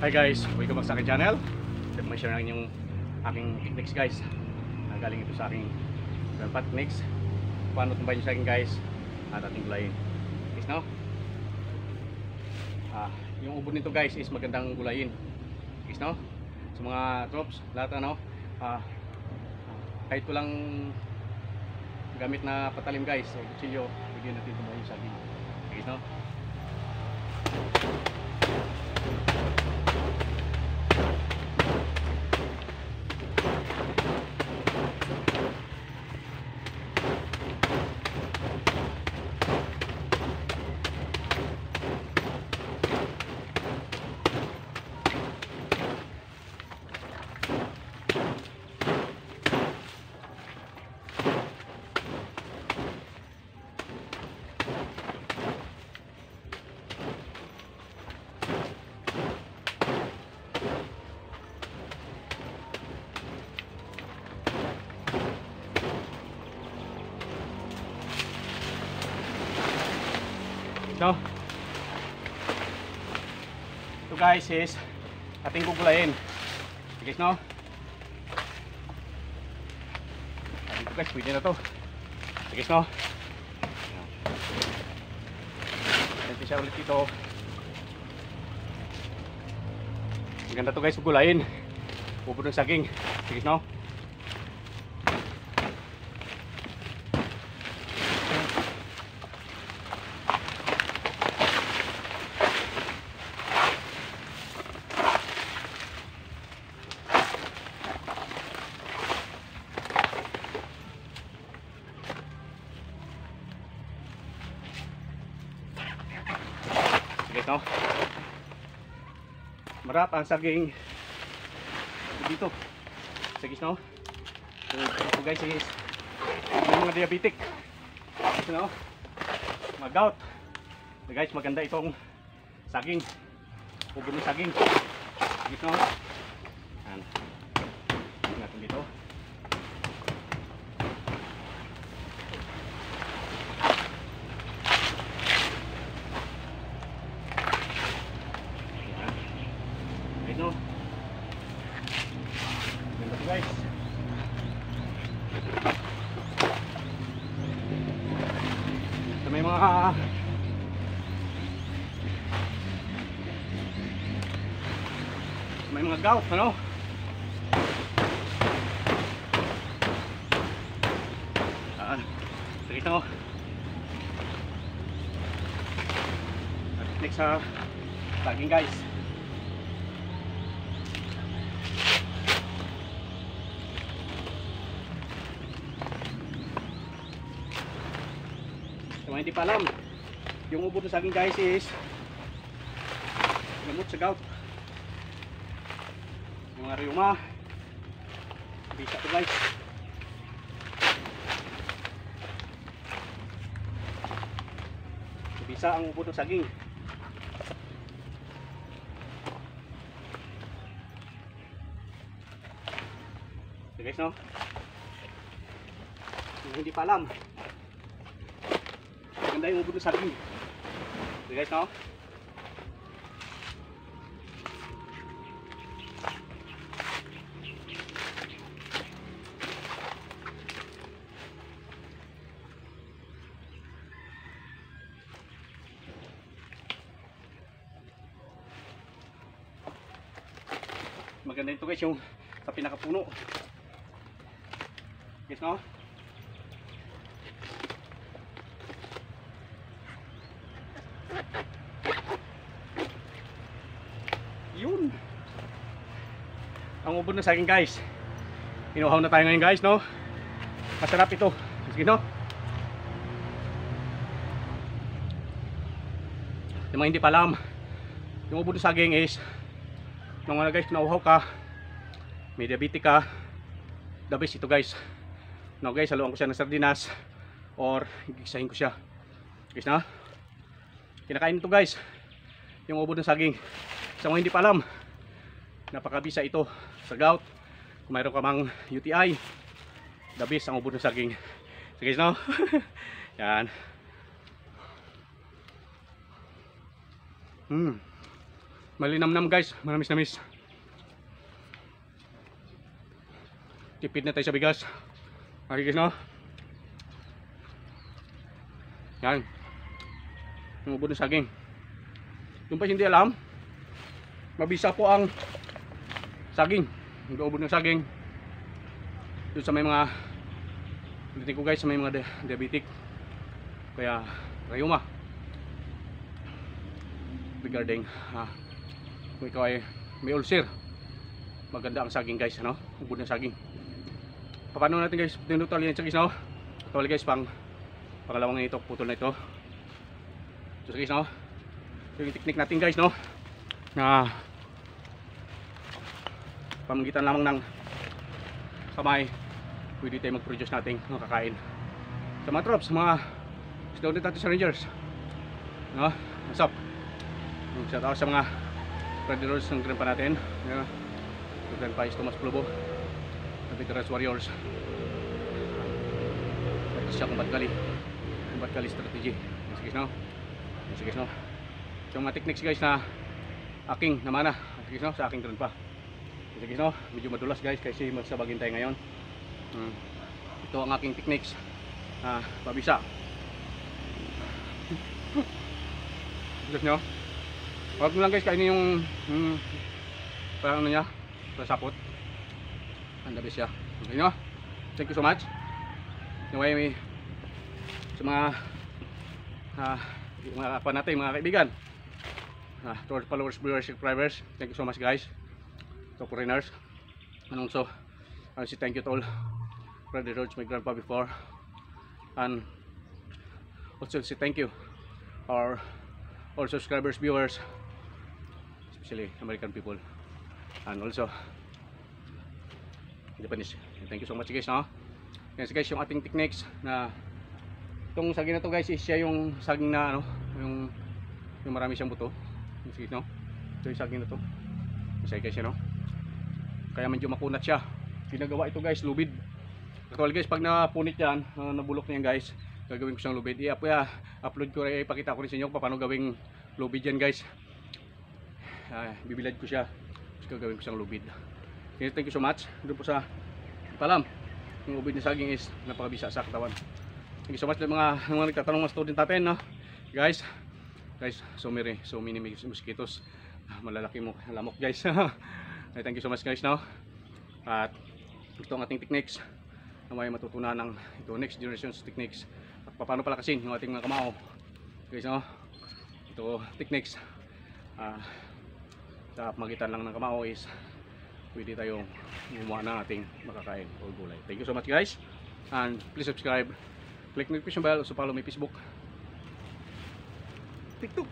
Hi guys, welcome back sa aking channel. May share lang yung aking techniques guys. Galing ito sa aking grandpa techniques. Paano tumbayin sa akin guys at ating gulayin. Guys no? Yung ubod nito guys is magandang gulayin. Guys no? Sa mga troops, lahat ano, kahit ko lang gamit na patalim guys, o kutsilyo, bigyan natin tumbayin sa akin. Guys no? So, ito guys is ating gugulayin. Guys no? Ito guys, pwede na to. Guys no? Ganito siya ulit dito. Maganda to guys, gugulayin. Ubod ng saging. Guys no? Guys no? Marap ang saging dito. Guys no? Ito guys is may mga diabetic. Guys no? Mga gout. Guys maganda itong saging. Ubod ng saging. Guys no? Yan. Natin dito. No? Ganda po guys. So, may mga gout ano? Sige ito. Next sa saging guys. So, hindi pa alam, yung ubod ng saging guys is gamot sa gout, yung mga rheuma, bisa to guys. Bisa ang ubod ng saging. So guys no, yung hindi pa alam, maganda yung ubod ng saging. Okay guys no? Maganda ito guys yung sa pinakapuno. Guys no? Yun ang ubod ng saging guys. Inuhaw na tayo ngayon guys no. Masarap ito. Sige no. Yung mga hindi pa alam, yung ubod ng saging is nung ano guys, nauhaw ka, may diabetic ka, the best ito guys. No guys, haluan ko siya ng sardinas or gigisahin ko siya guys na. Kinakain ito guys, yung ubod ng saging. Sa mga hindi pa alam, napakabisa ito sa gout. Kung mayroon ka mang UTI, the best ang ubod ng saging. So guys no. Yan. Malinamnam guys, manamis-namis. Tipid na tayo sa bigas. Okay guys, no? Yan. Umubod ng saging. Yung pa hindi alam, mabisa po ang saging. Umubod ng saging. Doon sa may mga, ulitin ko guys, sa may mga diabetic. Kaya, rayuma. Regarding, kung ikaw ay may ulcer, maganda ang saging guys, ano? Ubod ng saging. Paano natin guys, tinutal yan sa guys, no? Tawali guys, pangalawang ito, putol na ito. So guys, no? Yung technique natin guys, no? Na pamamagitan lamang ng kamay, pwede tayo mag-produce natin ng kakain. Sa mga troops, mga student natin sa Rangers, no? What's up? Shout out sa mga Predators ng Grandpa natin, Grandpa is Tomas Plubo, Veterans Warriors. Practice siya combat gali strategy. Sige guys, no? Sige guys, no? So mga techniques guys na aking namana, sige guys, no? Sa aking Grandpa. Sige guys, no? Medyo madulas guys kasi magsabagin tayo ngayon. Ito ang aking techniques pabisa. Guys, no? Huwag mo lang guys kainin yung parang ano niya, pasapot. Ang labis siya. Okay, no? Thank you so much. Anyway, sa mga kapwa natin, mga kaibigan, to our followers, viewers, subscribers, thank you so much guys. To foreigners, and also I say thank you to all Predators, my grandpa before, and also say thank you our all subscribers, viewers, especially American people, and also Japanese. Thank you so much guys, no? Yan guys, yung ating techniques na itong saging na to guys is siya yung saging na ano, yung marami siyang buto. Sige, no? Ito yung saging na to. Kasi guys, no? Kaya medyo makunat siya. Ginagawa ito guys, lubid. Actually guys, pag napunit yan, nabulok na yan guys, gagawin ko siyang lubid. I-upload ko rin, ipakita ko rin sa inyo paano gawing lubid yan guys. Bibilad ko siya, tapos gagawin ko siyang lubid. Okay, thank you so much. Doon po sa palam, yung lubid na saging is napakabisa sa katawan. Thank you so much mga nagtatanong mga student natin, no? Guys, so many mosquitoes, malalaki mo lamok guys. Thank you so much guys, no? At ito ang ating techniques na may matutunan ng ito next generation's techniques at paano palakasin yung ating mga kamao guys, no? Ito techniques sa magitan lang ng kamao is pwede tayong gumawa ng ating makakain o gulay. Thank you so much guys, and please subscribe, click notification bell, also follow my Facebook, TikTok.